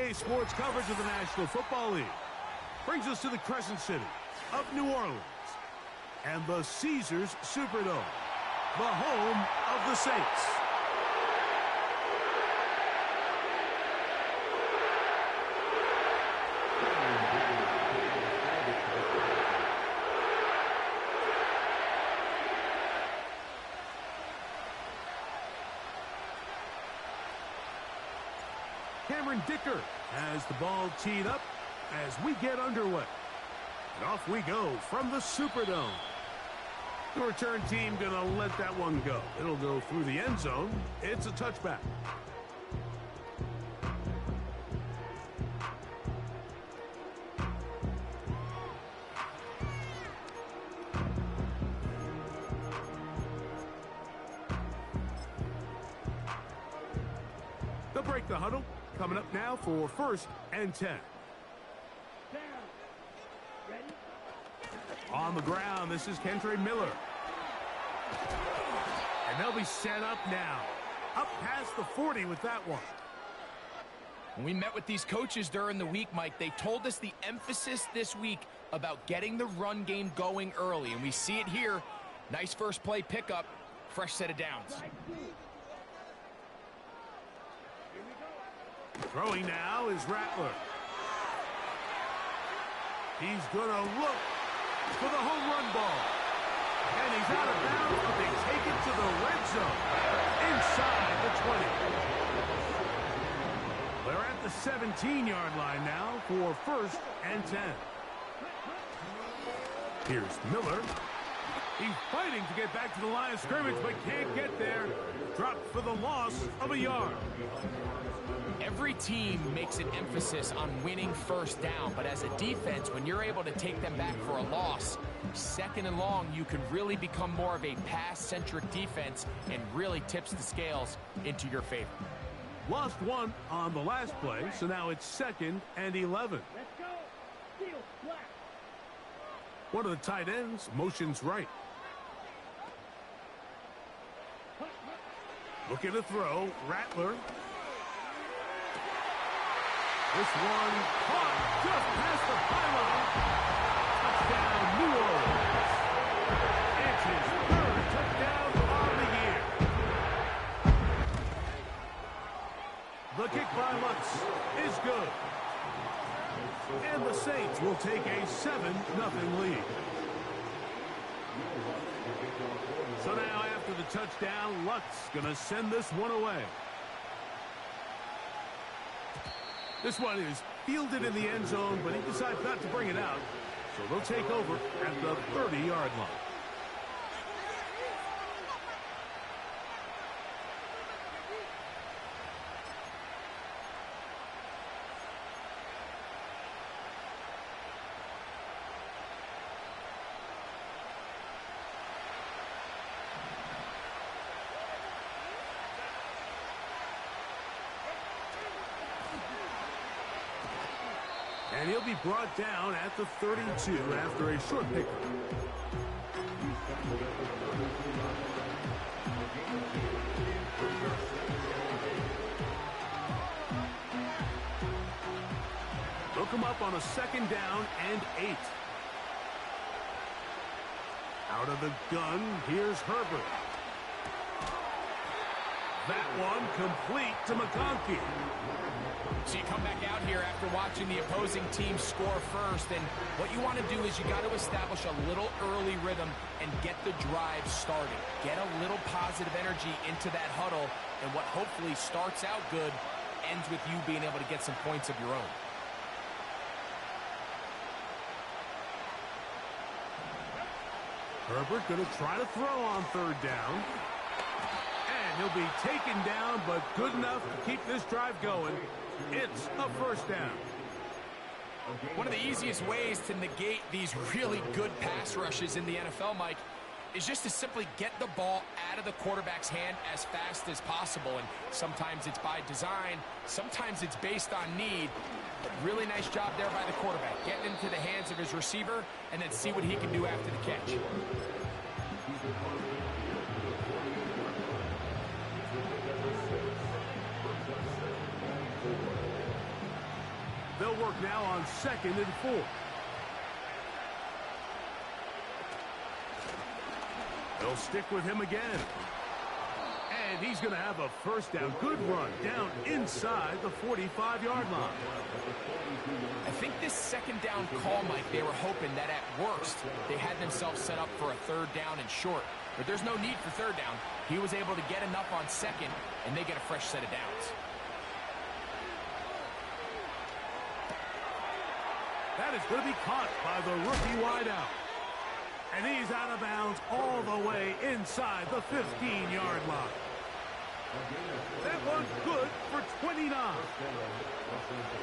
NBA sports coverage of the National Football League brings us to the Crescent City of New Orleans and the Caesars Superdome, the home of the Saints. Dicker has the ball teed up as we get underway. And off we go from the Superdome. The return team gonna let that one go. It'll go through the end zone. It's a touchback. They'll break the huddle. Coming up now for 1st and 10. On the ground, this is Kentre Miller. And they'll be set up now. Up past the 40 with that one. When we met with these coaches during the week, Mike, they told us the emphasis this week about getting the run game going early. And we see it here. Nice first play pickup. Fresh set of downs. Throwing now is Rattler. He's going to look for the home run ball. And he's out of bounds, but they take it to the red zone. Inside the 20. They're at the 17-yard line now for 1st and 10. Here's Miller. He's fighting to get back to the line of scrimmage, but can't get there. Dropped for the loss of a yard. Every team makes an emphasis on winning first down, but as a defense, when you're able to take them back for a loss, 2nd and long, you can really become more of a pass-centric defense and really tips the scales into your favor. Lost one on the last play, so now it's 2nd and 11. One of the tight ends motions right. Looking to throw, Rattler. This one caught just past the pylon. Touchdown, New Orleans. It's his 3rd touchdown on the year. The kick by Lutz is good. And the Saints will take a 7-0 lead. So now after the touchdown, Lutz going to send this one away. This one is fielded in the end zone, but he decides not to bring it out. So they'll take over at the 30-yard line. And he'll be brought down at the 32 after a short pickup. They'll come up on a 2nd down and 8. Out of the gun, here's Herbert. That one complete to McConkey. So you come back out here after watching the opposing team score first, and what you want to do is you got to establish a little early rhythm and get the drive started. Get a little positive energy into that huddle, and what hopefully starts out good ends with you being able to get some points of your own. Herbert going to try to throw on 3rd down. And he'll be taken down, but good enough to keep this drive going. It's a 1st down. One of the easiest ways to negate these really good pass rushes in the NFL, Mike, is just to simply get the ball out of the quarterback's hand as fast as possible. And sometimes it's by design, sometimes it's based on need. But really nice job there by the quarterback, getting into the hands of his receiver and then see what he can do after the catch. They'll work now on 2nd and 4. They'll stick with him again. And he's going to have a first down. Good run down inside the 45-yard line. I think this 2nd down call, Mike, they were hoping that at worst they had themselves set up for a 3rd down and short. But there's no need for 3rd down. He was able to get enough on 2nd, and they get a fresh set of downs. That is going to be caught by the rookie wideout. And he's out of bounds all the way inside the 15-yard line. That one's good for 29.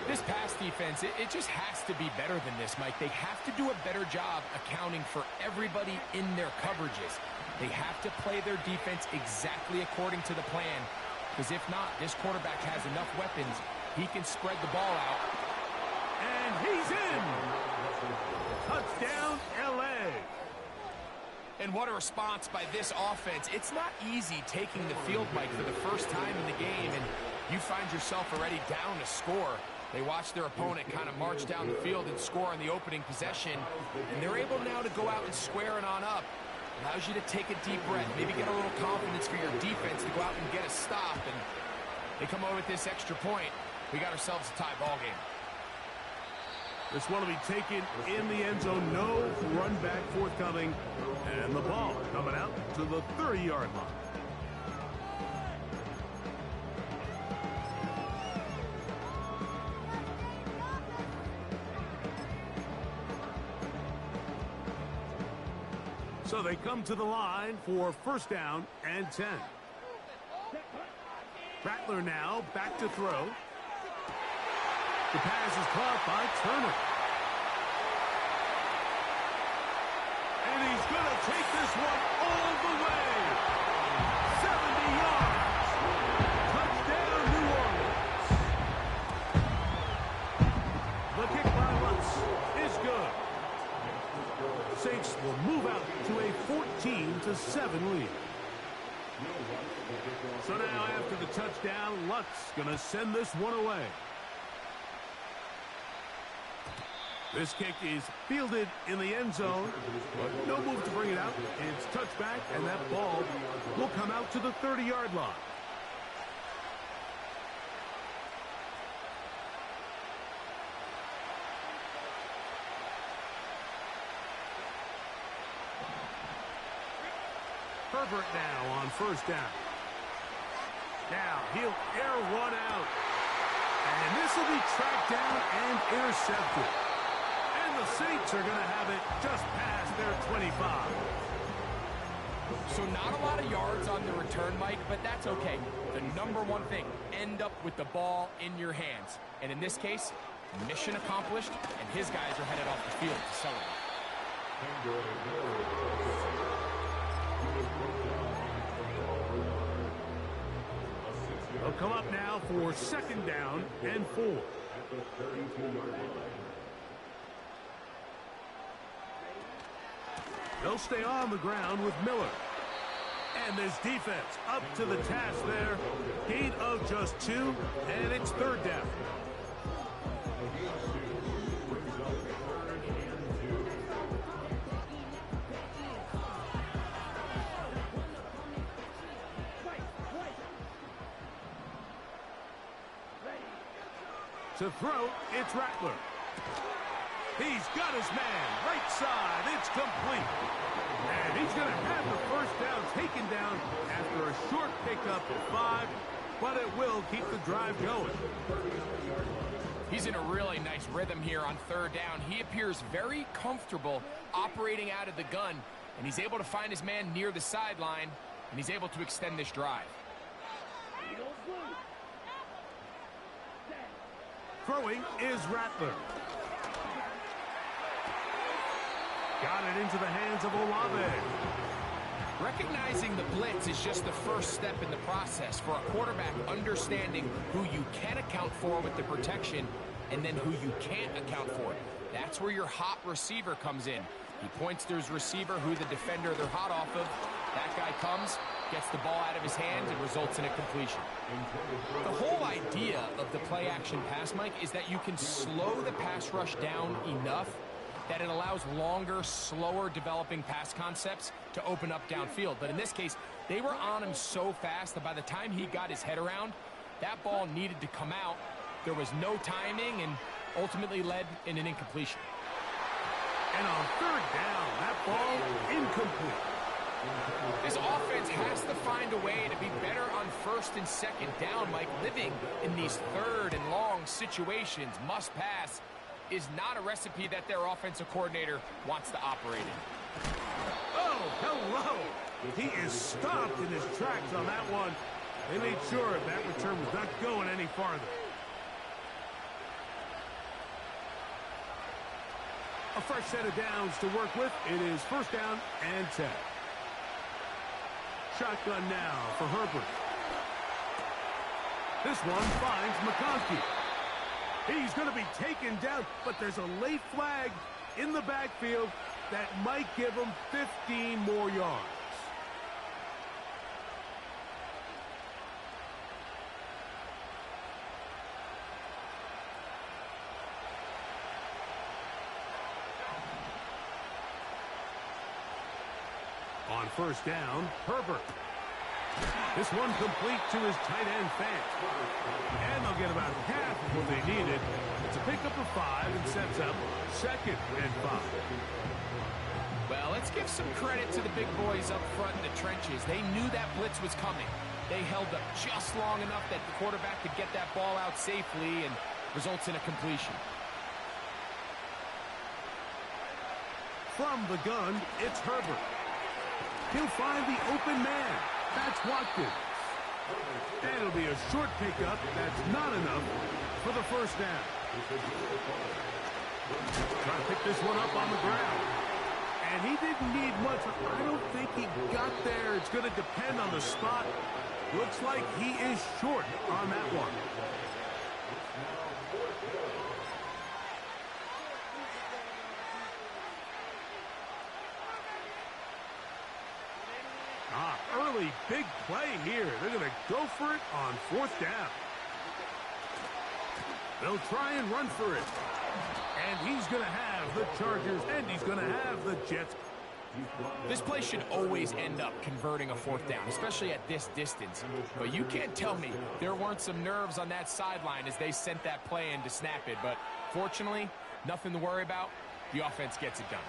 This pass defense, it just has to be better than this, Mike. They have to do a better job accounting for everybody in their coverages. They have to play their defense exactly according to the plan, because if not, this quarterback has enough weapons. He can spread the ball out. And he's in. Touchdown, L.A. And what a response by this offense. It's not easy taking the field, Mike, for the first time in the game, and you find yourself already down to score. They watch their opponent kind of march down the field and score on the opening possession, and they're able now to go out and square it on up. Allows you to take a deep breath, maybe get a little confidence for your defense to go out and get a stop, and they come over with this extra point. We got ourselves a tie ball game. This one will be taken in the end zone. No run back forthcoming. And the ball coming out to the 30-yard line. So they come to the line for 1st down and 10. Rattler now back to throw. The pass is caught by Turner. And he's going to take this one all the way. 70 yards. Touchdown, New Orleans. The kick by Lutz is good. Saints will move out to a 14-7 lead. So now after the touchdown, Lutz going to send this one away. This kick is fielded in the end zone, but no move to bring it out. It's touchback, and that ball will come out to the 30-yard line. Herbert now on 1st down. Now he'll air one out. And this will be tracked down and intercepted. The Saints are going to have it just past their 25. So not a lot of yards on the return, Mike, but that's okay. The number one thing, end up with the ball in your hands. And in this case, mission accomplished, and his guys are headed off the field to celebrate. They'll come up now for 2nd down and 4. They'll stay on the ground with Miller. And this defense up to the task there. Gain of just 2, and it's 3rd down. To throw, it's Rattler. He's got his man, right side, it's complete. And he's going to have the 1st down taken down after a short pickup of 5, but it will keep the drive going. He's in a really nice rhythm here on 3rd down. He appears very comfortable operating out of the gun, and he's able to find his man near the sideline, and he's able to extend this drive. Throwing is Rattler. Got it into the hands of Olave. Recognizing the blitz is just the first step in the process for a quarterback understanding who you can account for with the protection and then who you can't account for. That's where your hot receiver comes in. He points to his receiver, who the defender they're hot off of. That guy comes, gets the ball out of his hands and results in a completion. The whole idea of the play-action pass, Mike, is that you can slow the pass rush down enough that it allows longer, slower developing pass concepts to open up downfield. But in this case, they were on him so fast that by the time he got his head around, that ball needed to come out. There was no timing and ultimately led in an incompletion. And on third down, that ball incomplete. This offense has to find a way to be better on first and second down, Mike. Living in these third and long situations, must pass, is not a recipe that their offensive coordinator wants to operate in. Oh, hello! He is stopped in his tracks on that one. They made sure that return was not going any farther. A fresh set of downs to work with. It is first down and 10. Shotgun now for Herbert. This one finds McConkey. He's going to be taken down, but there's a late flag in the backfield that might give him 15 more yards. On first down, Herbert. This one complete to his tight end, Fant. And they'll get about half of what they needed. It's a pickup of 5 and sets up second and 5. Well, let's give some credit to the big boys up front in the trenches. They knew that blitz was coming. They held up just long enough that the quarterback could get that ball out safely and results in a completion. From the gun, it's Herbert. He'll find the open man. That's Watkins. And it'll be a short pickup. That's not enough for the first down. Trying to pick this one up on the ground. And he didn't need much. I don't think he got there. It's going to depend on the spot. Looks like he is short on that one. Early big play here. They're going to go for it on fourth down. They'll try and run for it. And he's going to have the Chargers, and he's going to have the Jets. This play should always end up converting a fourth down, especially at this distance. But you can't tell me there weren't some nerves on that sideline as they sent that play in to snap it. But fortunately, nothing to worry about. The offense gets it done.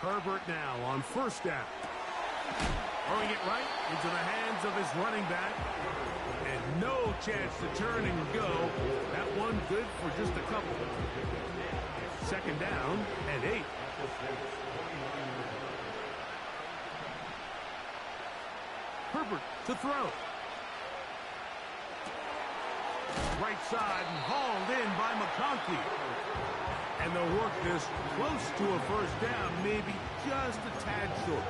Herbert now on first down. Throwing it right into the hands of his running back. And no chance to turn and go. That one good for just a couple. Second down and 8. Herbert to throw. Right side and hauled in by McConkey. And they'll work this close to a first down, maybe just a tad short.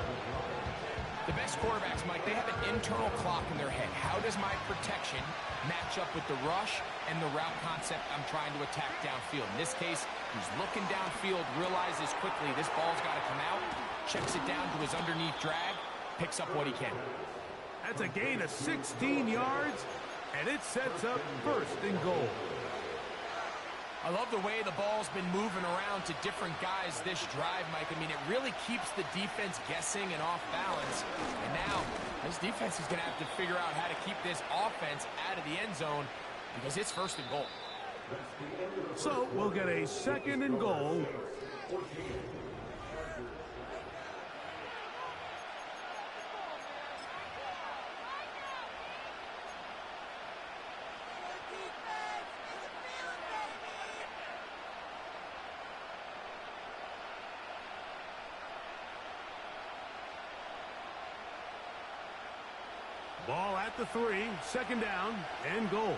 The best quarterbacks, Mike, they have an internal clock in their head. How does my protection match up with the rush and the route concept I'm trying to attack downfield? In this case, he's looking downfield, realizes quickly this ball's got to come out, checks it down to his underneath drag, picks up what he can. That's a gain of 16 yards, and it sets up first and goal. I love the way the ball's been moving around to different guys this drive, Mike. I mean, it really keeps the defense guessing and off balance. And now, this defense is going to have to figure out how to keep this offense out of the end zone because it's first and goal. So, we'll get a second and goal. Ball at the 3, second down, and goal.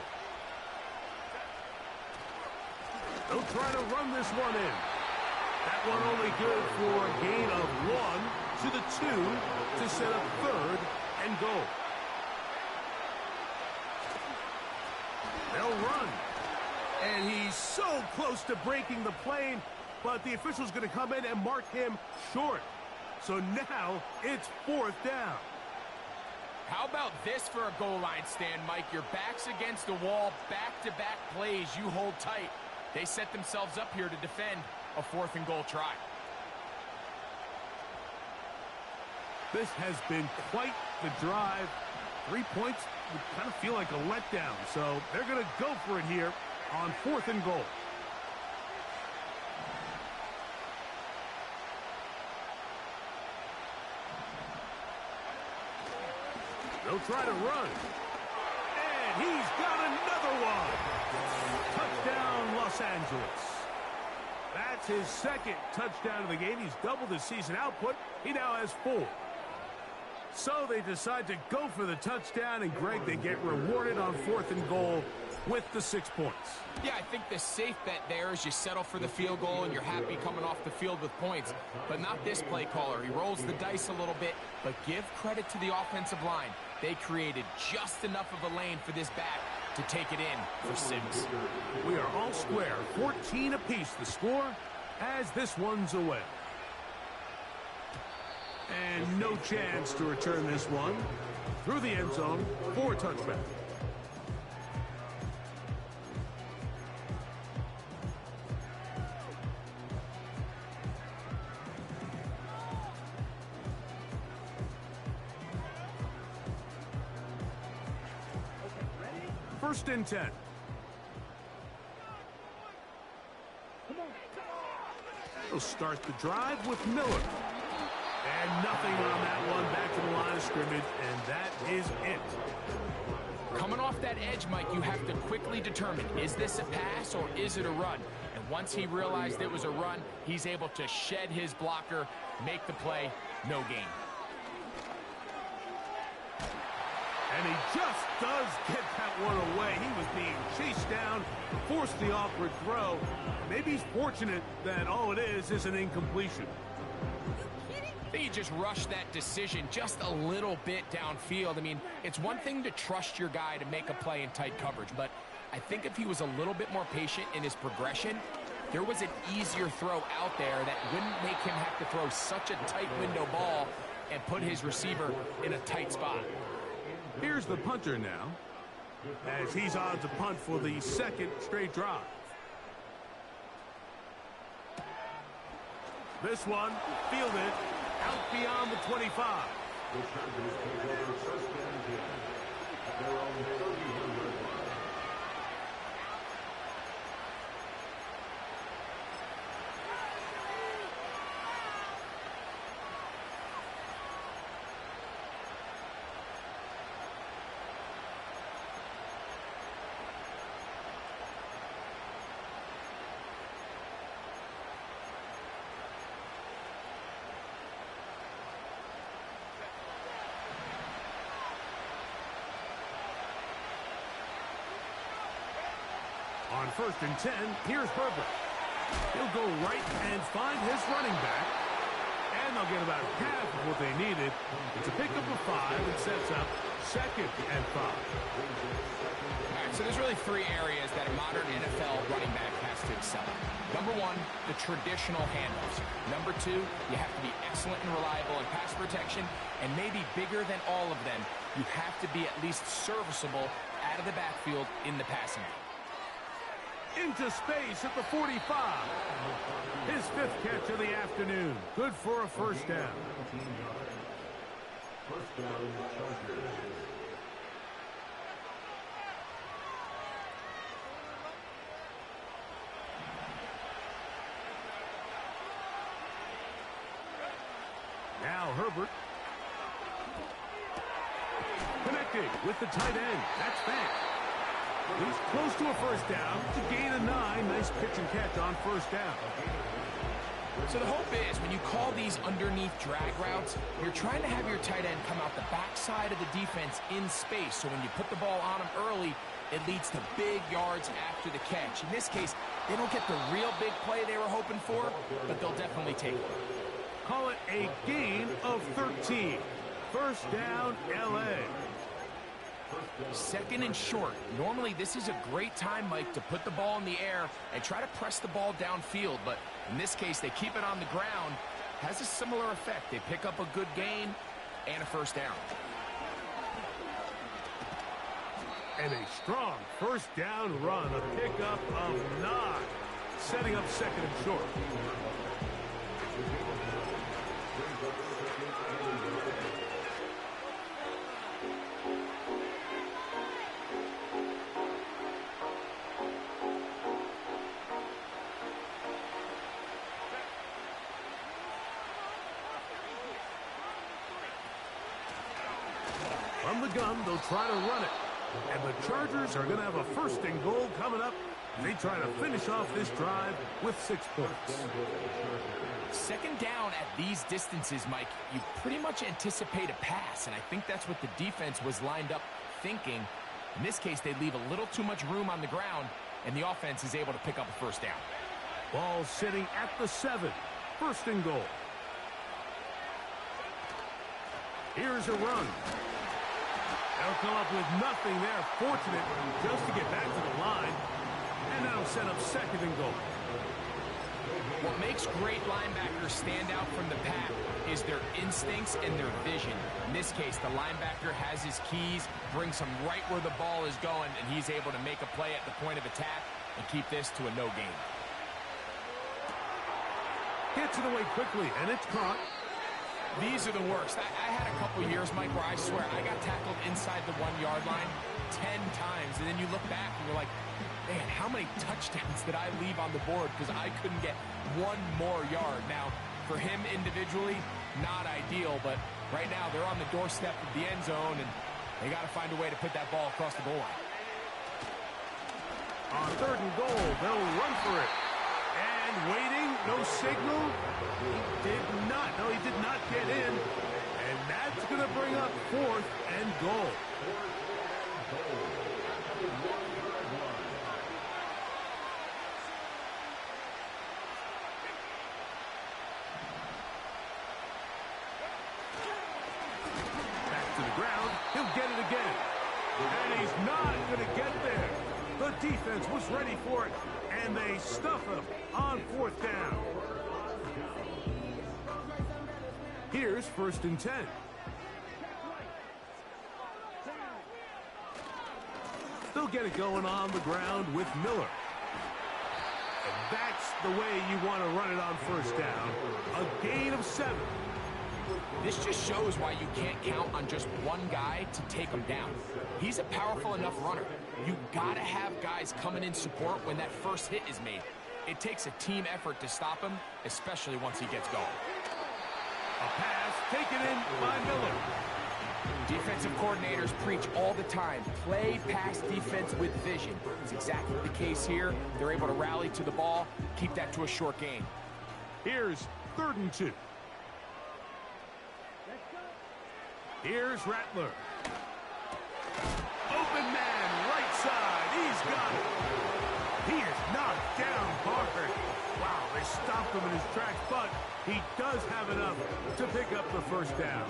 They'll try to run this one in. That one only good for a gain of 1 to the 2 to set up third and goal. They'll run. And he's so close to breaking the plane. but the official's going to come in and mark him short. So now it's 4th down. How about this for a goal line stand, Mike? Your back's against the wall, back-to-back plays, you hold tight. They set themselves up here to defend a 4th and goal try. This has been quite the drive. 3 points would kind of feel like a letdown, so they're going to go for it here on 4th and goal. They'll try to run. And he's got another one. Touchdown, Los Angeles. That's his 2nd touchdown of the game. He's doubled his season output. He now has 4. So they decide to go for the touchdown, and Greg, they get rewarded on 4th and goal with the 6 points. Yeah, I think the safe bet there is you settle for the field goal and you're happy coming off the field with points. But not this play caller. He rolls the dice a little bit, but give credit to the offensive line. They created just enough of a lane for this back to take it in for 6. We are all square, 14 apiece the score as this one's away. And no chance to return this one through the end zone for a touchback. First and 10. He'll start the drive with Miller. And nothing on that one, back to the line of scrimmage, and that is it. Coming off that edge, Mike, you have to quickly determine, is this a pass or is it a run? And once he realized it was a run, he's able to shed his blocker, make the play, no gain. And he just does get that one away. He was being chased down, forced the awkward throw. Maybe he's fortunate that all it is an incompletion. I think he just rushed that decision just a little bit downfield. I mean, it's one thing to trust your guy to make a play in tight coverage, but I think if he was a little bit more patient in his progression, there was an easier throw out there that wouldn't make him have to throw such a tight window ball and put his receiver in a tight spot. Here's the punter now, as he's on to punt for the 2nd straight drive. This one fielded out beyond the 25. On 1st and 10, here's Herbert. He'll go right and find his running back. And they'll get about half of what they needed. It's a pickup of 5 and sets up 2nd and 5. All right, so there's really 3 areas that a modern NFL running back has to excel at. Number 1, the traditional handoffs. Number 2, you have to be excellent and reliable in pass protection. And maybe bigger than all of them, you have to be at least serviceable out of the backfield in the passing game. Into space at the 45. His 5th catch of the afternoon. Good for a 1st down. Now Herbert. Connecting with the tight end. That's Banks. He's close to a 1st down to gain a 9. Nice pitch and catch on 1st down. So the hope is when you call these underneath drag routes, you're trying to have your tight end come out the backside of the defense in space. So when you put the ball on him early, it leads to big yards after the catch. In this case, they don't get the real big play they were hoping for, but they'll definitely take it. Call it a gain of 13. 1st down, L.A. Second and short. Normally, this is a great time, Mike, to put the ball in the air and try to press the ball downfield. But in this case, they keep it on the ground. Has a similar effect. They pick up a good gain and a first down. And a strong first down run, a pickup of 9, setting up second and short. From the gun, they'll try to run it. And the Chargers are going to have a first and goal coming up. They try to finish off this drive with 6 points. Second down at these distances, Mike, you pretty much anticipate a pass, and I think that's what the defense was lined up thinking. In this case, they leave a little too much room on the ground, and the offense is able to pick up a first down. Ball sitting at the 7. First and goal. Here's a run. They'll come up with nothing there. Fortunate just to get back to the line. And that'll set up second and goal. What makes great linebackers stand out from the pack is their instincts and their vision. In this case, the linebacker has his keys, brings him right where the ball is going, and he's able to make a play at the point of attack and keep this to a no gain. Gets it away quickly, and it's caught. These are the worst. I had a couple years, Mike, where I swear I got tackled inside the 1-yard line 10 times, and then you look back and you're like, man, how many touchdowns did I leave on the board because I couldn't get one more yard? Now, for him individually, not ideal, but right now they're on the doorstep of the end zone, and they got to find a way to put that ball across the goal line. On third and goal, they'll run for it. And waiting, no signal. He did not get in. And that's going to bring up fourth and goal. Back to the ground. He'll get it again. And he's not going to get there. The defense was ready for it, and they stuff him on fourth down. Here's first and 10. They'll get it going on the ground with Miller. And that's the way you want to run it on first down. A gain of 7. This just shows why you can't count on just one guy to take him down. He's a powerful enough runner. You gotta have guys coming in support when that first hit is made. It takes a team effort to stop him, especially once he gets going. A pass taken in by Miller. Defensive coordinators preach all the time, play pass defense with vision. It's exactly the case here. They're able to rally to the ball, keep that to a short gain. Here's third and 2. Here's Rattler. Open man, right side. He's got it. He is knocked down hard. Wow, they stopped him in his tracks, but he does have enough to pick up the first down.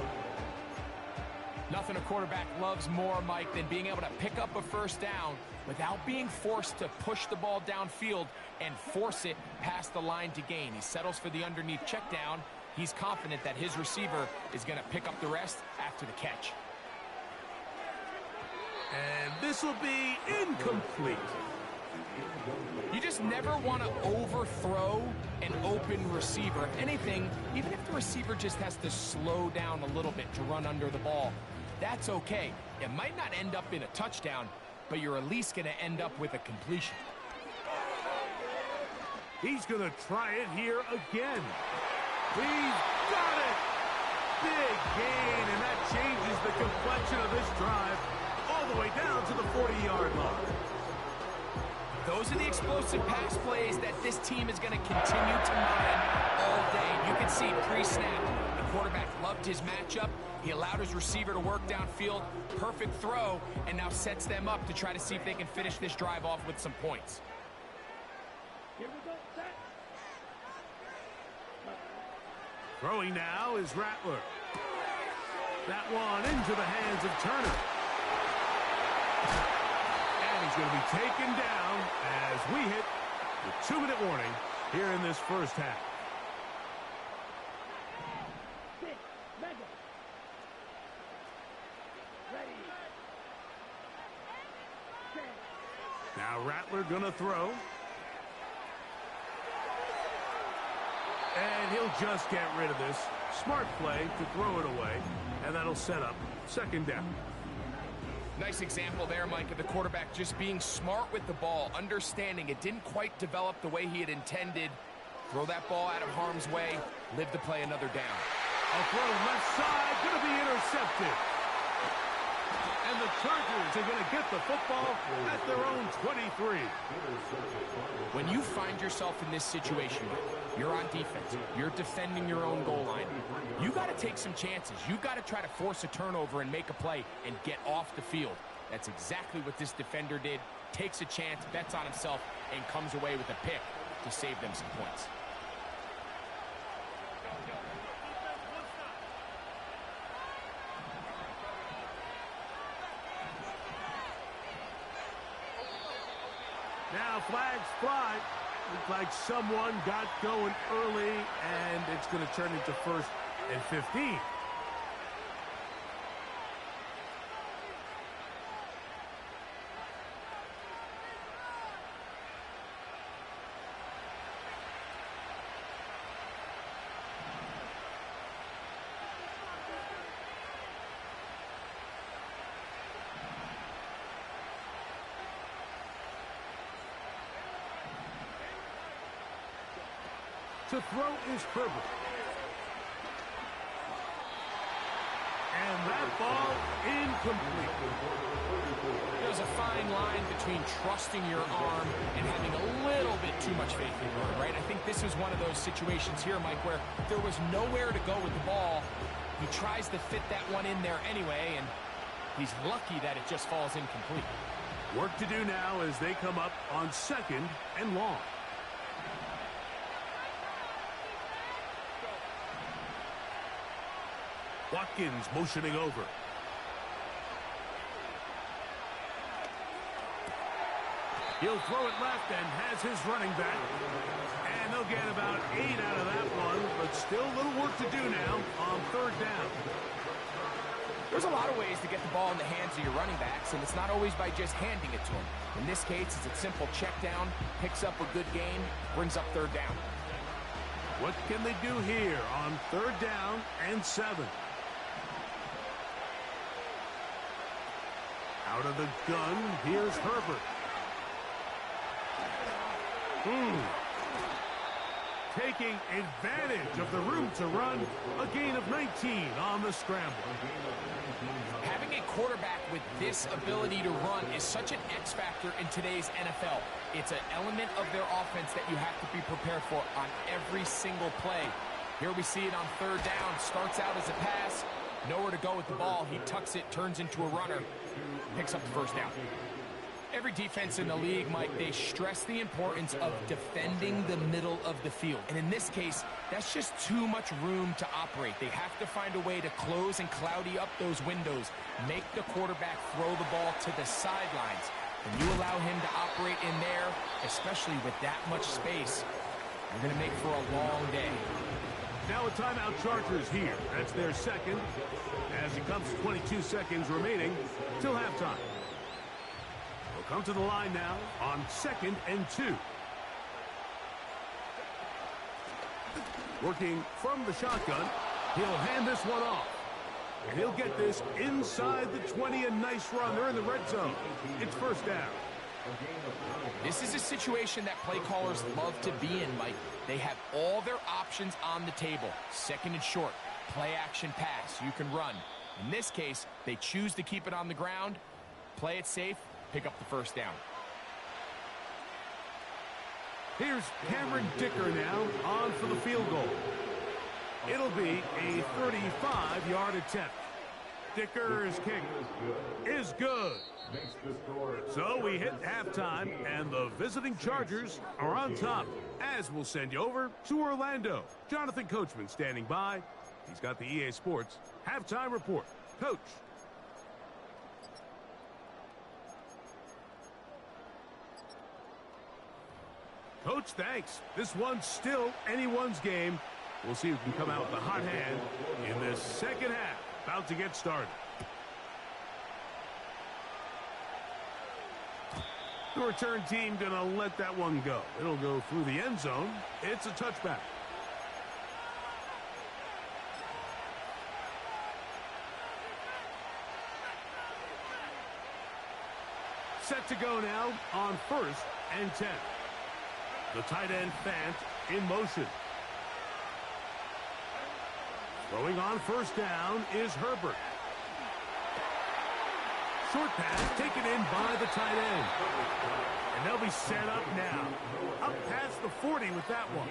Nothing a quarterback loves more, Mike, than being able to pick up a first down without being forced to push the ball downfield and force it past the line to gain. He settles for the underneath check down. He's confident that his receiver is going to pick up the rest after the catch. And this will be incomplete. You just never want to overthrow an open receiver. If anything, even if the receiver just has to slow down a little bit to run under the ball, that's okay. It might not end up in a touchdown, but you're at least going to end up with a completion. He's going to try it here again. He's got it! Big gain, and that changes the complexion of this drive all the way down to the 40-yard line. Those are the explosive pass plays that this team is going to continue to mine all day. You can see pre-snap, the quarterback loved his matchup. He allowed his receiver to work downfield. Perfect throw, and now sets them up to try to see if they can finish this drive off with some points. Throwing now is Rattler. That one into the hands of Turner. And he's going to be taken down as we hit the 2-minute warning here in this first half. Now Rattler going to throw. And he'll just get rid of this. Smart play to throw it away. And that'll set up second down. Nice example there, Mike, of the quarterback just being smart with the ball, understanding it didn't quite develop the way he had intended. Throw that ball out of harm's way, live to play another down. A throw left side, going to be intercepted. And the Chargers are going to get the football at their own 23. When you find yourself in this situation, you're on defense, you're defending your own goal line, you got to take some chances. You got to try to force a turnover and make a play and get off the field. That's exactly what this defender did. Takes a chance, bets on himself, and comes away with a pick to save them some points. Now flags fly. Looks like someone got going early, and it's going to turn into 1st and 15. To throw is Herbert. And that ball incomplete. There's a fine line between trusting your arm and having a little bit too much faith in your arm, right? I think this is one of those situations here, Mike, where there was nowhere to go with the ball. He tries to fit that one in there anyway, and he's lucky that it just falls incomplete. Work to do now as they come up on 2nd and long. Watkins motioning over. He'll throw it left and has his running back. And they'll get about 8 out of that one, but still a little work to do now on 3rd down. There's a lot of ways to get the ball in the hands of your running backs, and it's not always by just handing it to them. In this case, it's a simple check down, picks up a good gain, brings up 3rd down. What can they do here on 3rd down and 7? Out of the gun, here's Herbert. Taking advantage of the room to run, a gain of 19 on the scramble. Having a quarterback with this ability to run is such an X factor in today's NFL. It's an element of their offense that you have to be prepared for on every single play. Here we see it on 3rd down. Starts out as a pass. Nowhere to go with the ball. He tucks it, turns into a runner. Picks up the 1st down. Every defense in the league, Mike, they stress the importance of defending the middle of the field. And in this case, that's just too much room to operate. They have to find a way to close and cloudy up those windows. Make the quarterback throw the ball to the sidelines. When you allow him to operate in there, especially with that much space, you're going to make for a long day. Now a timeout Chargers here. That's their 2nd. As it comes to 22 seconds remaining till halftime. We'll come to the line now on 2nd and 2. Working from the shotgun, he'll hand this one off. And he'll get this inside the 20. A nice run. They're in the red zone. It's 1st down. This is a situation that play callers love to be in, Mike. They have all their options on the table. 2nd and short, play action pass. You can run. In this case, they choose to keep it on the ground, play it safe, pick up the 1st down. Here's Cameron Dicker now on for the field goal. It'll be a 35-yard attempt. Dicker's kick is good. So we hit halftime, and the visiting Chargers are on top, as we'll send you over to Orlando. Jonathan Coachman standing by. He's got the EA Sports halftime report. Coach. Coach, thanks. This one's still anyone's game. We'll see who can come out with the hot hand in this second half. About to get started. The return team going to let that one go. It'll go through the end zone. It's a touchback. Set to go now on 1st and 10. The tight end Fant in motion. Throwing on 1st down is Herbert. Short pass taken in by the tight end. And they'll be set up now. Up past the 40 with that one.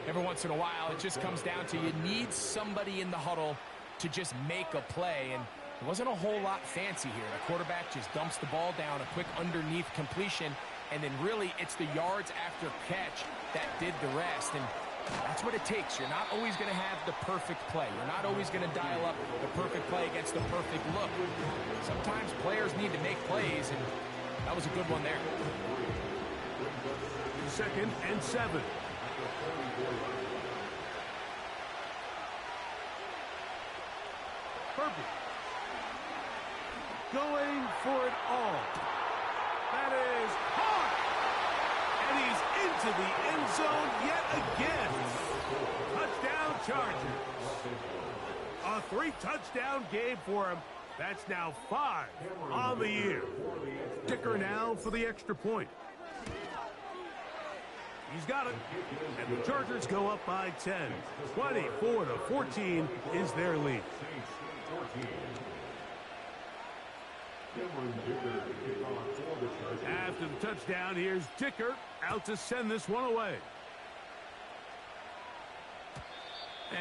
Every once in a while, it just comes down to you need somebody in the huddle to just make a play. And it wasn't a whole lot fancy here. The quarterback just dumps the ball down, a quick underneath completion, and then really it's the yards after catch that did the rest. And that's what it takes. You're not always going to have the perfect play. You're not always going to dial up the perfect play against the perfect look. Sometimes players need to make plays, and that was a good one there. 2nd and 7. Herbert. Going for it all. That is hard. And he's into the end zone yet again. Touchdown Chargers. A 3-touchdown game for him. That's now 5 on the year. Kicker now for the extra point. He's got it. And the Chargers go up by 10. 24-14 is their lead. After the touchdown, here's Dicker out to send this one away.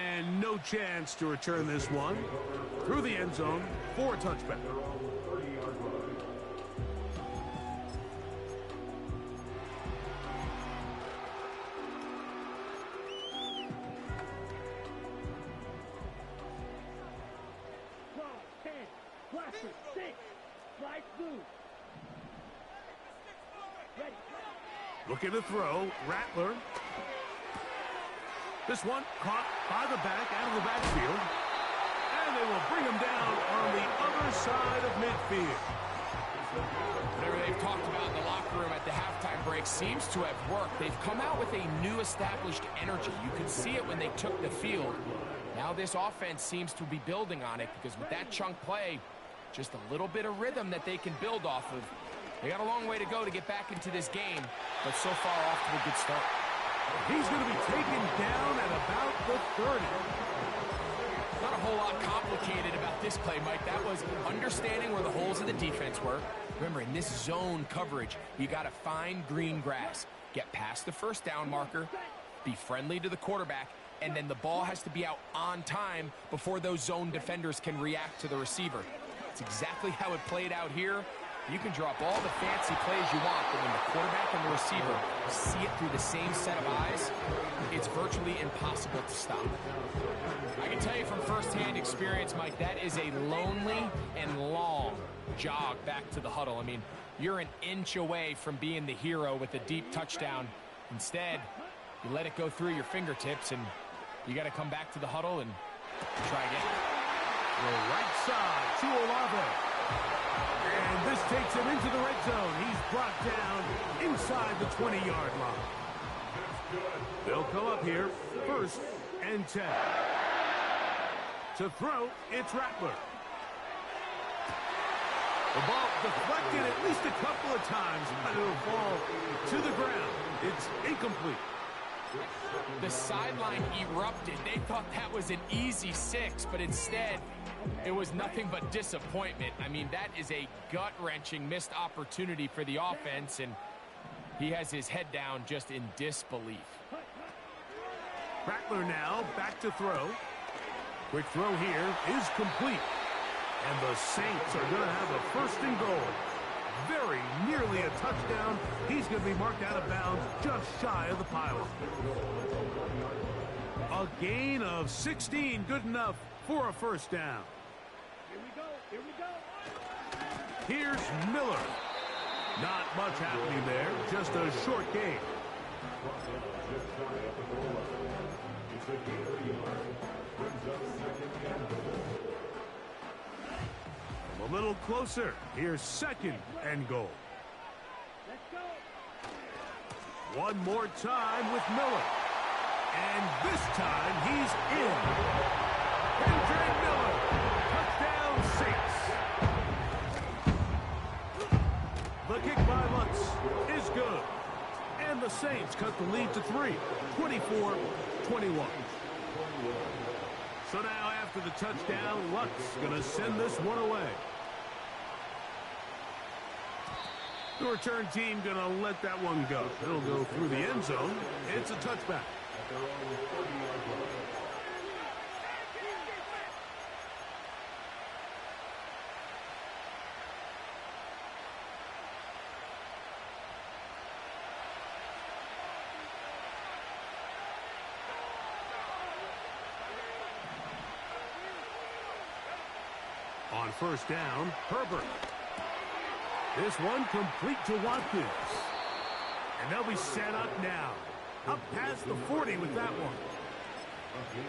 And no chance to return this one through the end zone for a touchback. Looking to throw, Rattler. This one caught by the back, out of the backfield. And they will bring him down on the other side of midfield. Whatever they've talked about in the locker room at the halftime break seems to have worked. They've come out with a new established energy. You could see it when they took the field. Now this offense seems to be building on it because with that chunk play, just a little bit of rhythm that they can build off of. They got a long way to go to get back into this game, but so far off to a good start. He's going to be taken down at about the 30. Not a whole lot complicated about this play, Mike. That was understanding where the holes of the defense were. Remember, in this zone coverage, you got to find green grass. Get past the 1st down marker, be friendly to the quarterback, and then the ball has to be out on time before those zone defenders can react to the receiver. It's exactly how it played out here. You can drop all the fancy plays you want, but when the quarterback and the receiver see it through the same set of eyes, it's virtually impossible to stop. I can tell you from firsthand experience, Mike, that is a lonely and long jog back to the huddle. I mean, you're an inch away from being the hero with a deep touchdown. Instead, you let it go through your fingertips, and you got to come back to the huddle and try again. The right side to Olave. And this takes him into the red zone. He's brought down inside the 20-yard line. They'll come up here, 1st and 10. To throw, it's Rattler. The ball deflected at least a couple of times, but it'll fall to the ground. It's incomplete. The sideline erupted. They thought that was an easy 6, but instead, it was nothing but disappointment. I mean, that is a gut-wrenching missed opportunity for the offense, and he has his head down just in disbelief. Rattler now back to throw. Quick throw here is complete. And the Saints are going to have a 1st and goal. Very nearly a touchdown. He's going to be marked out of bounds just shy of the pylon. A gain of 16, good enough for a 1st down. Here we go. Here's Miller. Not much happening there, just a short gain. A little closer. Here's second and goal. One more time with Miller. And this time he's in. Kendrick Miller. Touchdown Saints. The kick by Lutz is good. And the Saints cut the lead to 3, 24-21. So now after the touchdown, Lutz going to send this one away. The return team going to let that one go. It'll go through the end zone. It's a touchback. On first down, Herbert. This one complete to Watkins. And they'll be set up now. Up past the 40 with that one.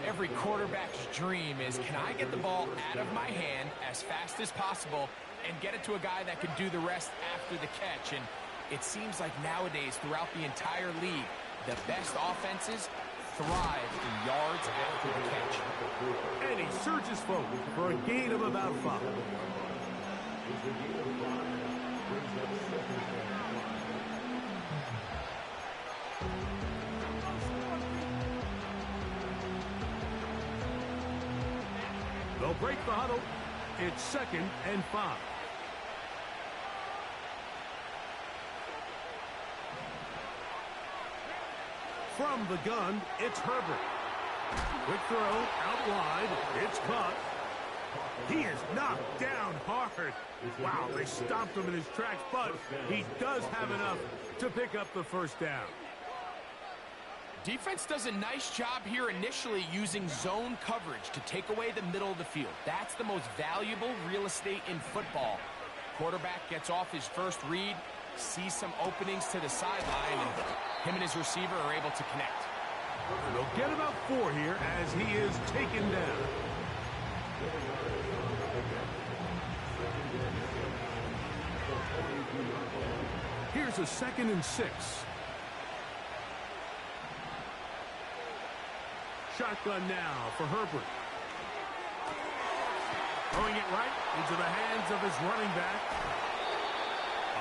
Every quarterback's dream is, can I get the ball out of my hand as fast as possible and get it to a guy that can do the rest after the catch? And it seems like nowadays, throughout the entire league, the best offenses thrive in yards after the catch. And he surges forward for a gain of about 5. They'll break the huddle. It's second and 5. From the gun, it's Herbert. Quick throw, out wide. It's caught. He is knocked down hard. Wow, they stopped him in his tracks, but he does have enough to pick up the first down. Defense does a nice job here initially using zone coverage to take away the middle of the field. That's the most valuable real estate in football. Quarterback gets off his first read, sees some openings to the sideline, and him and his receiver are able to connect. And they'll get about 4 here as he is taken down. Here's a second and 6. Shotgun now for Herbert. Throwing it right into the hands of his running back.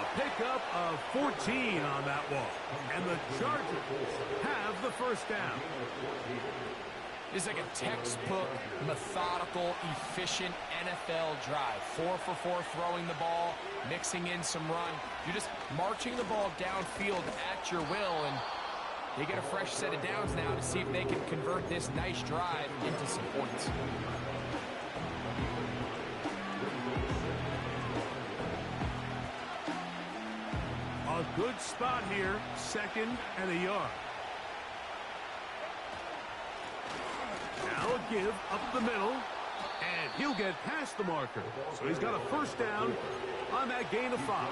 A pickup of 14 on that one. And the Chargers have the first down. It's like a textbook, methodical, efficient NFL drive. 4 for 4 throwing the ball, mixing in some run. You're just marching the ball downfield at your will, and they get a fresh set of downs now to see if they can convert this nice drive into some points. A good spot here, second and a yard. Now a give up the middle, and he'll get past the marker. So he's got a first down on that gain of 5.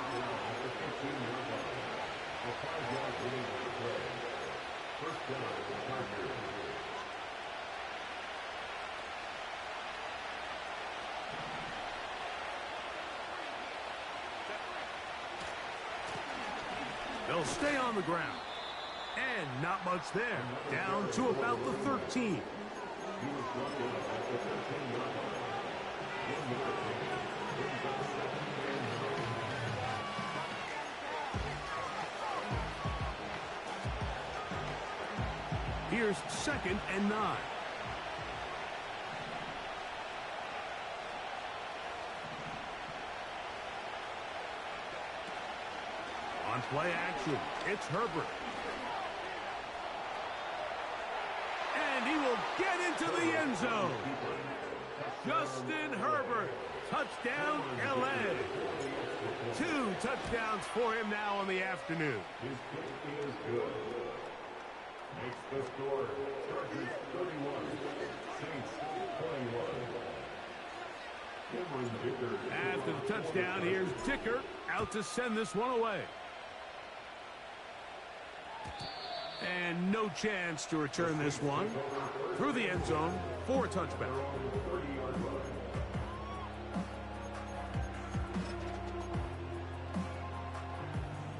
They'll stay on the ground. And not much there. Down to about the 13. Here's second and 9. On play action, it's Herbert. And he will get into the end zone. Justin Herbert, touchdown LA. 2 touchdowns for him now on the afternoon. His kicking is good. Makes the score. Chargers 31, Saints 21. After the touchdown, here's Dicker out to send this one away. And no chance to return this one. Through the end zone for a touchback.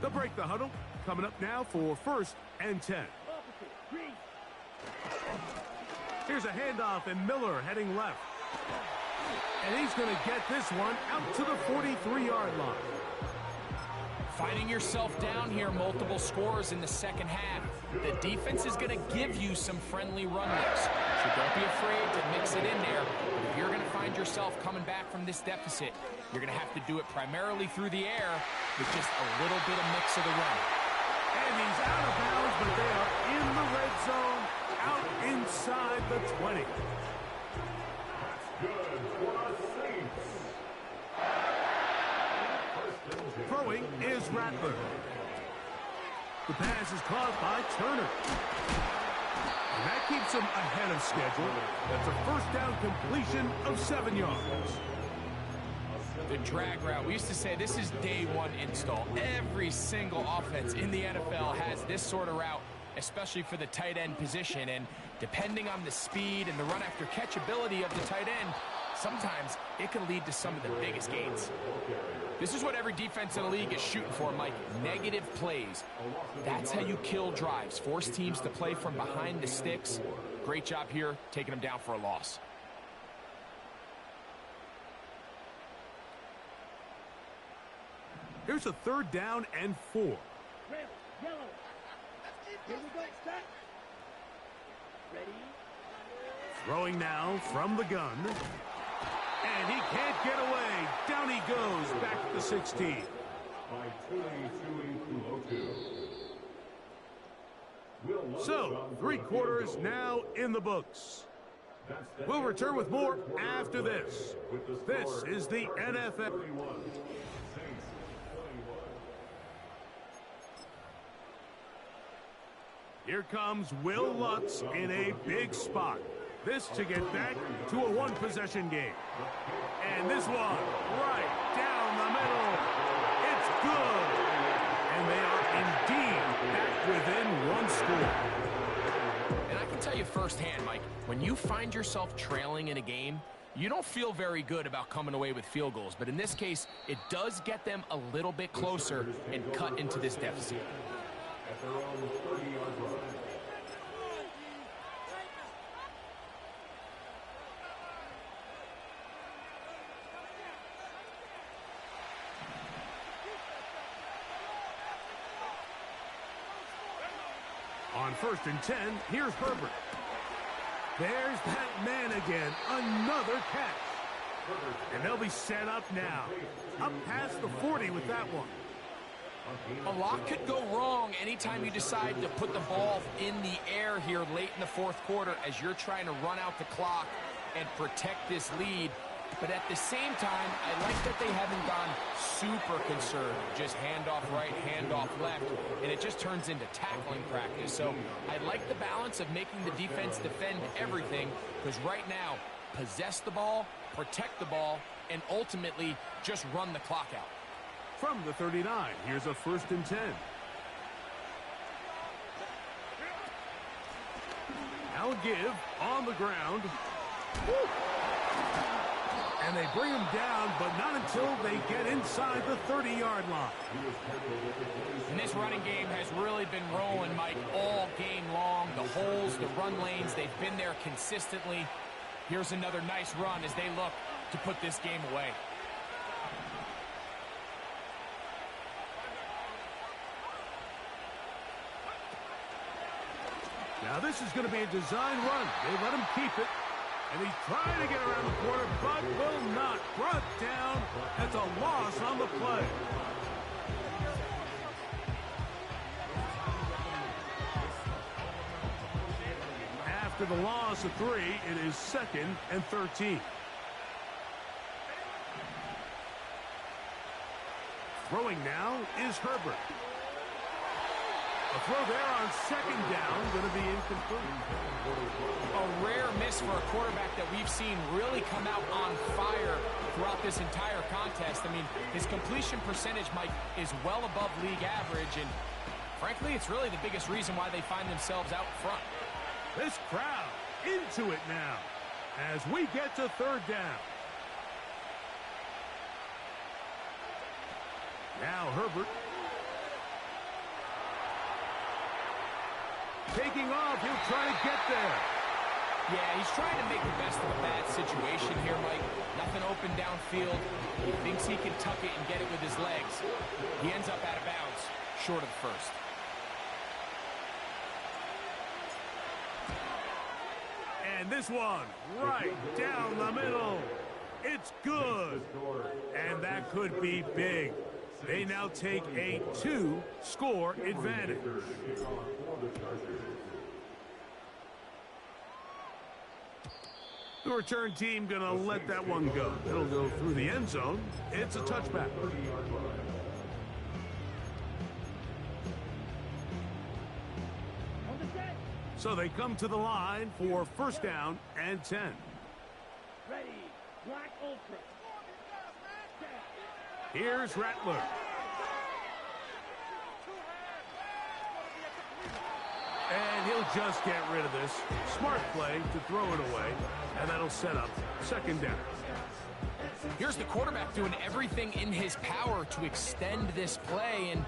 They'll break the huddle. Coming up now for 1st and 10. Here's a handoff, and Miller heading left. And he's going to get this one out to the 43-yard line. Finding yourself down here, multiple scores in the second half. The defense is going to give you some friendly run looks. So don't be afraid to mix it in there. But if you're going to find yourself coming back from this deficit, you're going to have to do it primarily through the air with just a little bit of mix of the run. And he's out of bounds, but they are in the red zone, out inside the 20. Throwing is Rattler. The pass is caught by Turner. And that keeps him ahead of schedule. That's a first down completion of 7 yards. The drag route. We used to say this is day one install. Every single offense in the NFL has this sort of route, especially for the tight end position. And depending on the speed and the run after catch ability of the tight end, sometimes it can lead to some of the biggest gains. This is what every defense in the league is shooting for, Mike. Negative plays. That's how you kill drives. Force teams to play from behind the sticks. Great job here, taking them down for a loss. Here's a 3rd down and 4. Red, yellow. Here we go, start. Ready? Throwing now from the gun. And he can't get away. Down he goes, back to the 16. So, 3 quarters now in the books. We'll return with more after this. This is the NFL. Here comes Will Lutz in a big spot. This to get back to a 1-possession game. And this one right down the middle. It's good. And they are indeed back within 1 score. And I can tell you firsthand, Mike, when you find yourself trailing in a game, you don't feel very good about coming away with field goals. But in this case, it does get them a little bit closer and cut into this deficit. At their own 30-yard line. On 1st and 10, here's Herbert. There's that man again. Another catch. And they'll be set up now. Up past the 40 with that one. A lot could go wrong anytime you decide to put the ball in the air here late in the 4th quarter as you're trying to run out the clock and protect this lead. But at the same time, I like that they haven't gone super conservative. Just handoff right, handoff left, and it just turns into tackling practice. So I like the balance of making the defense defend everything, because right now, possess the ball, protect the ball, and ultimately just run the clock out. From the 39, here's a 1st and 10. Now give on the ground. Woo! And they bring him down, but not until they get inside the 30-yard line. And this running game has really been rolling, Mike, all game long. The holes, the run lanes, they've been there consistently. Here's another nice run as they look to put this game away. Now this is going to be a design run. They let him keep it. And he's trying to get around the corner, but will not. Brought down. That's a loss on the play. After the loss of 3, it is 2nd and 13. Throwing now is Herbert. A throw there on 2nd down, going to be incomplete. A rare miss for a quarterback that we've seen really come out on fire throughout this entire contest. I mean, his completion percentage, Mike, is well above league average, and Frankly, it's really the biggest reason why they find themselves out front. This crowd into it now as we get to third down. Now Herbert. Taking off, he'll try to get there. Yeah, he's trying to make the best of a bad situation here, Mike. Nothing open downfield. He thinks he can tuck it and get it with his legs. He ends up out of bounds, short of the first. And this one, right down the middle. It's good. And that could be big. They now take a 2-score advantage. The return team going to let that one go. It'll go through the end zone. It's a touchback. So they come to the line for first down and 10. Ready. Black Ultra. Here's Rattler. And he'll just get rid of this. Smart play to throw it away. And that'll set up second down. Here's the quarterback doing everything in his power to extend this play, and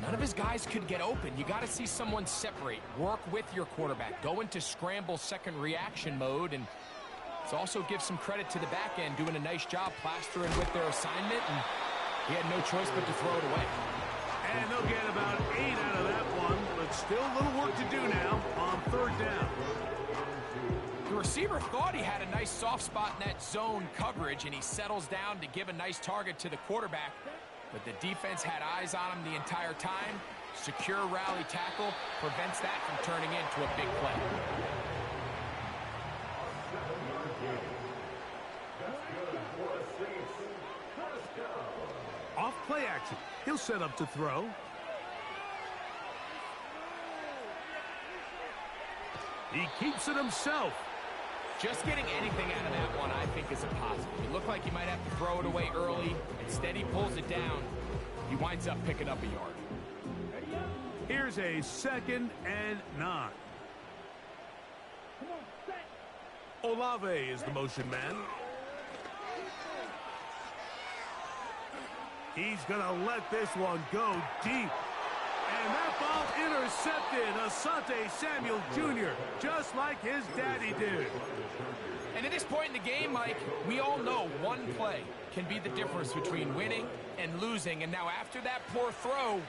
none of his guys could get open. You got to see someone separate, work with your quarterback, go into scramble second reaction mode, and it's also give some credit to the back end doing a nice job plastering with their assignment, and he had no choice but to throw it away. And they'll get about 8 out of that one, but still a little work to do now on third down. The receiver thought he had a nice soft spot in that zone coverage, and he settles down to give a nice target to the quarterback. But the defense had eyes on him the entire time. Secure rally tackle prevents that from turning into a big play. Off play action. He'll set up to throw. He keeps it himself. Just getting anything out of that one, I think, is a positive. It looked like he might have to throw it away early. Instead, he pulls it down. He winds up picking up a yard. Here's a 2nd and 9. Olave is the motion man. He's going to let this one go deep. And that ball intercepted. Asante Samuel Jr., just like his daddy did. And at this point in the game, Mike, we all know one play can be the difference between winning and losing. And now after that poor throw,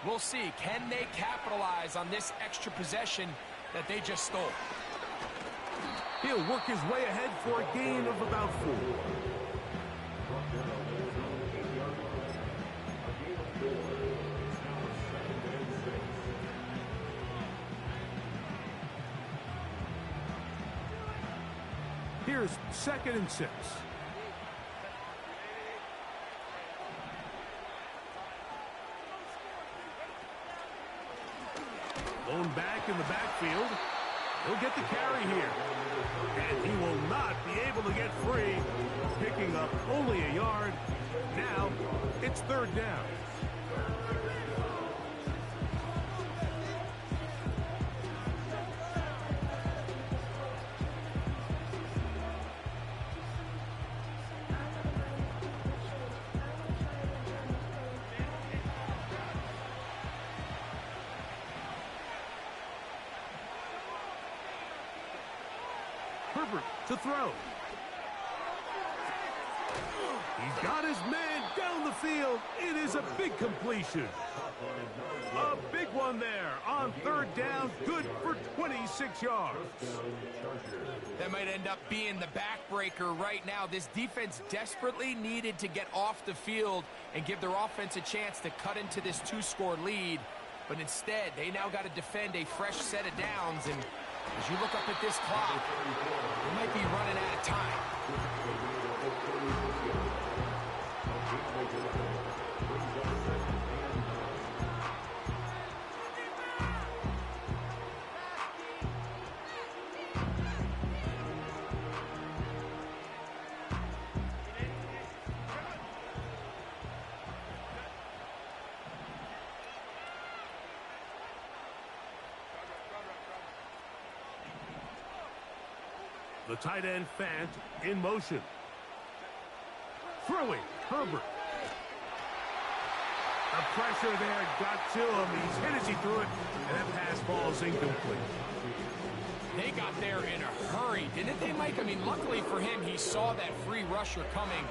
we'll see, can they capitalize on this extra possession that they just stole? He'll work his way ahead for a gain of about 4. Here's 2nd and 6. Lone back in the backfield. He'll get the carry here. And he will not be able to get free. Picking up only a yard. Now it's third down. Herbert to throw. He's got his man down the field. It is a big completion. A big one there on third down. Good for 26 yards. That might end up being the backbreaker right now. This defense desperately needed to get off the field and give their offense a chance to cut into this 2-score lead. But instead, they now got to defend a fresh set of downs. And as you look up at this clock, they might be running out of time. The tight end Fant in motion. Throwing, Herbert. The pressure there got to him. He's hit as he threw it, and that pass ball's incomplete. They got there in a hurry, didn't they, Mike? I mean, luckily for him, he saw that free rusher coming,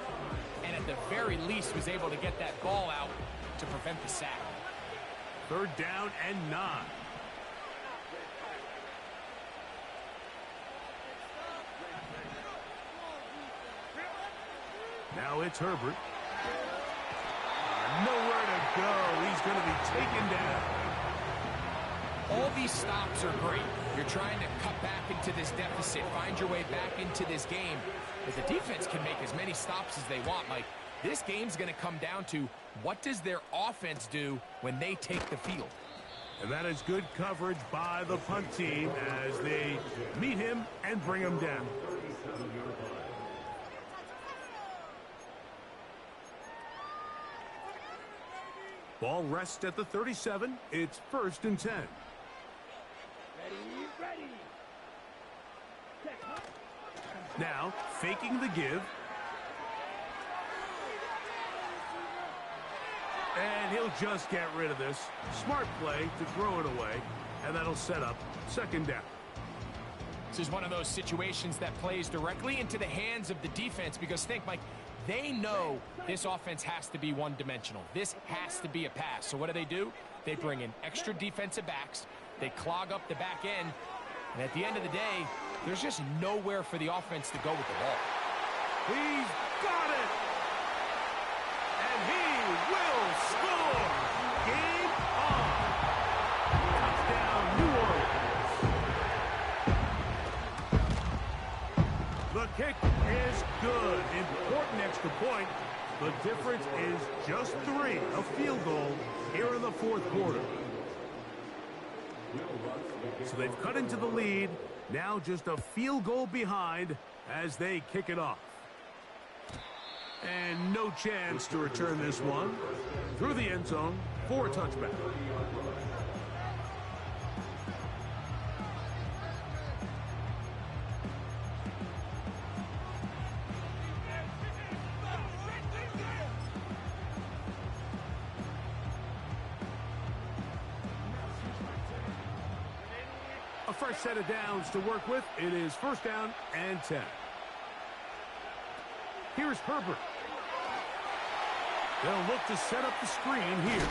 and at the very least was able to get that ball out to prevent the sack. 3rd down and 9. Now it's Herbert. Nowhere to go. He's going to be taken down. All these stops are great. You're trying to cut back into this deficit, find your way back into this game. But the defense can make as many stops as they want, Mike. This game's going to come down to what does their offense do when they take the field. And that is good coverage by the punt team as they meet him and bring him down. Ball rests at the 37. It's 1st and 10. Ready. Now, faking the give. And he'll just get rid of this. Smart play to throw it away. And that'll set up 2nd down. This is one of those situations that plays directly into the hands of the defense because think, Mike, they know this offense has to be one-dimensional. This has to be a pass. So what do? They bring in extra defensive backs. They clog up the back end. And at the end of the day, there's just nowhere for the offense to go with the ball. He's got it! And he will score! Game on! Touchdown, New Orleans! The kick is good. Important extra point. The difference is just 3, a field goal here in the 4th quarter. So they've cut into the lead. Now just a field goal behind as they kick it off. And no chance to return this one. Through the end zone for a touchback. A fresh set of downs to work with. It is 1st down and 10. Here's Herbert. They'll look to set up the screen here.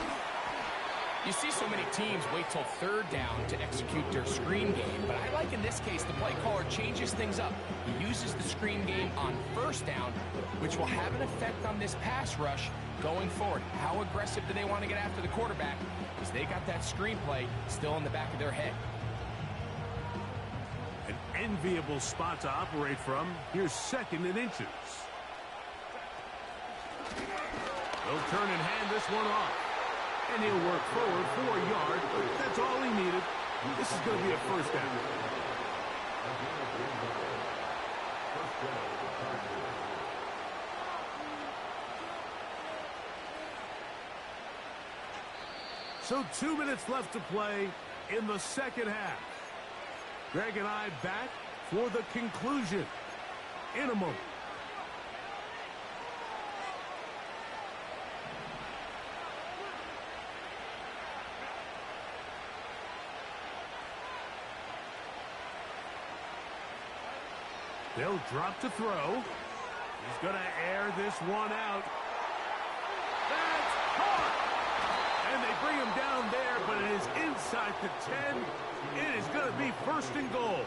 You see so many teams wait till 3rd down to execute their screen game, but I like in this case the play caller changes things up. He uses the screen game on 1st down, which will have an effect on this pass rush going forward. How aggressive do they want to get after the quarterback? Because they got that screen play still in the back of their head. An enviable spot to operate from. Here's 2nd and inches. They'll turn and hand this one off. And he'll work forward for a yard, but that's all he needed. This is going to be a 1st down. So 2 minutes left to play in the 2nd half. Greg and I back for the conclusion in a moment. They'll drop to throw. He's going to air this one out. That's caught! And they bring him down there, but it is inside the 10. It is going to be 1st and goal.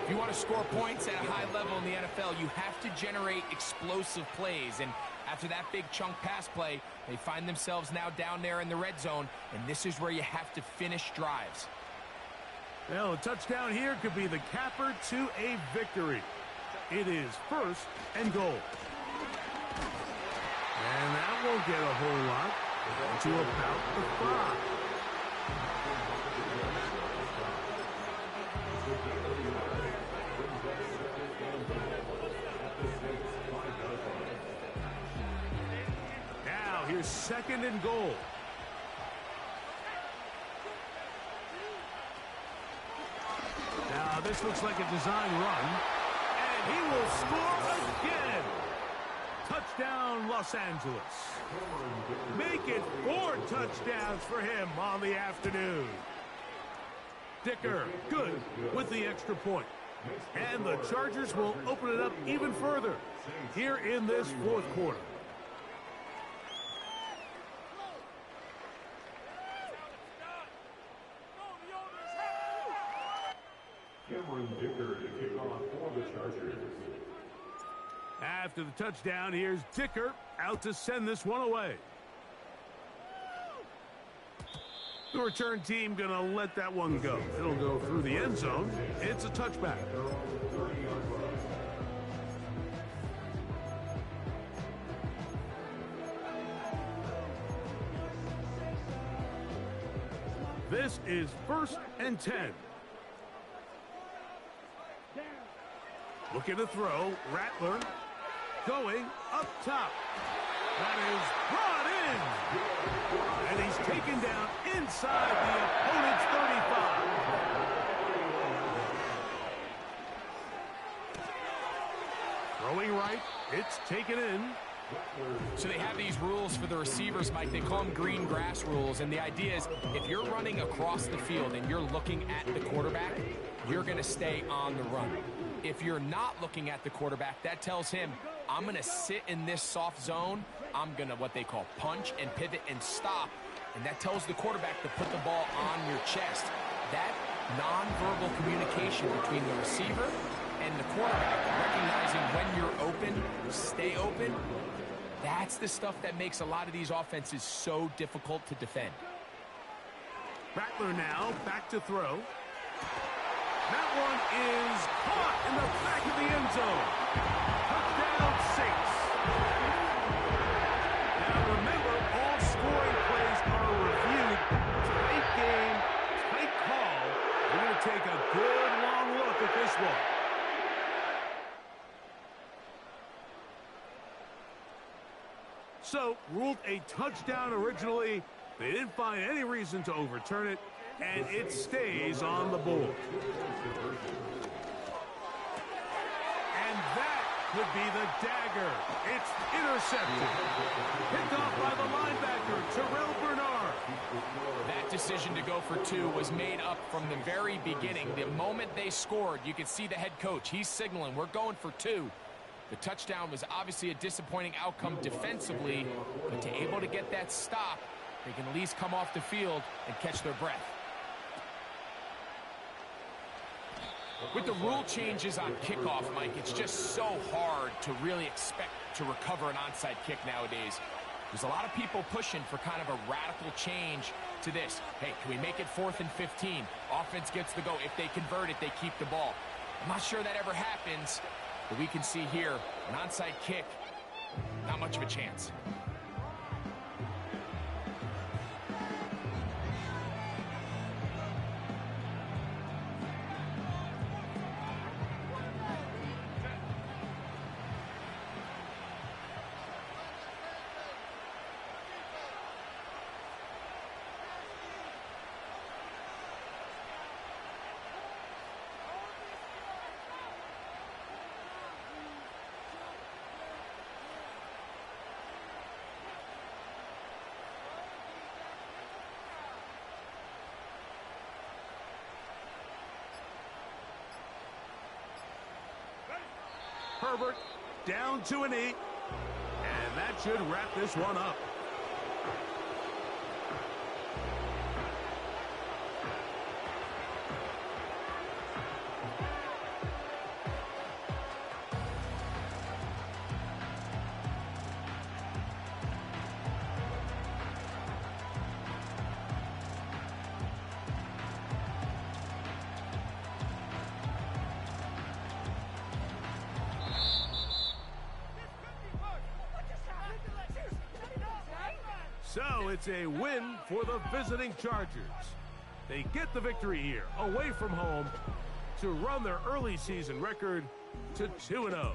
If you want to score points at a high level in the NFL, you have to generate explosive plays. And after that big chunk pass play, they find themselves now down there in the red zone, and this is where you have to finish drives. Well, a touchdown here could be the capper to a victory. It is 1st and goal. And that won't get a whole lot. To about the 5. Now here's 2nd and goal. Now this looks like a design run. And he will score again. Touchdown, Los Angeles. Make it 4 touchdowns for him on the afternoon. Dicker, good with the extra point. And the Chargers will open it up even further here in this fourth quarter. Cameron Dicker to kick off for the Chargers. After the touchdown, here's Dicker out to send this one away. The return team going to let that one go. It'll go through the end zone. It's a touchback. This is 1st and 10. Looking to throw. Rattler going up top. That is brought in. And he's taken down inside the opponent's 35. Throwing right. It's taken in. So they have these rules for the receivers, Mike. They call them green grass rules. And the idea is if you're running across the field and you're looking at the quarterback, you're going to stay on the run. If you're not looking at the quarterback, that tells him, I'm going to sit in this soft zone. I'm going to what they call punch and pivot and stop. And that tells the quarterback to put the ball on your chest. That nonverbal communication between the receiver and the quarterback, recognizing when you're open, stay open, that's the stuff that makes a lot of these offenses so difficult to defend. Rattler now back to throw. That one is caught in the back of the end zone. Touchdown, Saints. Now remember, all scoring plays are reviewed. Tight game, tight call. We're going to take a good long look at this one. So, ruled a touchdown originally. They didn't find any reason to overturn it, and it stays on the board. And that could be the dagger. It's intercepted. Picked off by the linebacker, Terrell Bernard. That decision to go for 2 was made up from the very beginning. The moment they scored, you could see the head coach. He's signaling, we're going for 2. The touchdown was obviously a disappointing outcome defensively, but to able to get that stop, they can at least come off the field and catch their breath. With the rule changes on kickoff, Mike, it's just so hard to really expect to recover an onside kick nowadays. There's a lot of people pushing for kind of a radical change to this. Hey, can we make it 4th and 15? Offense gets the go. If they convert it, they keep the ball. I'm not sure that ever happens, but we can see here, an onside kick, not much of a chance. Herbert down to a knee, and that should wrap this one up. So it's a win for the visiting Chargers. They get the victory here, away from home, to run their early season record to 2-0.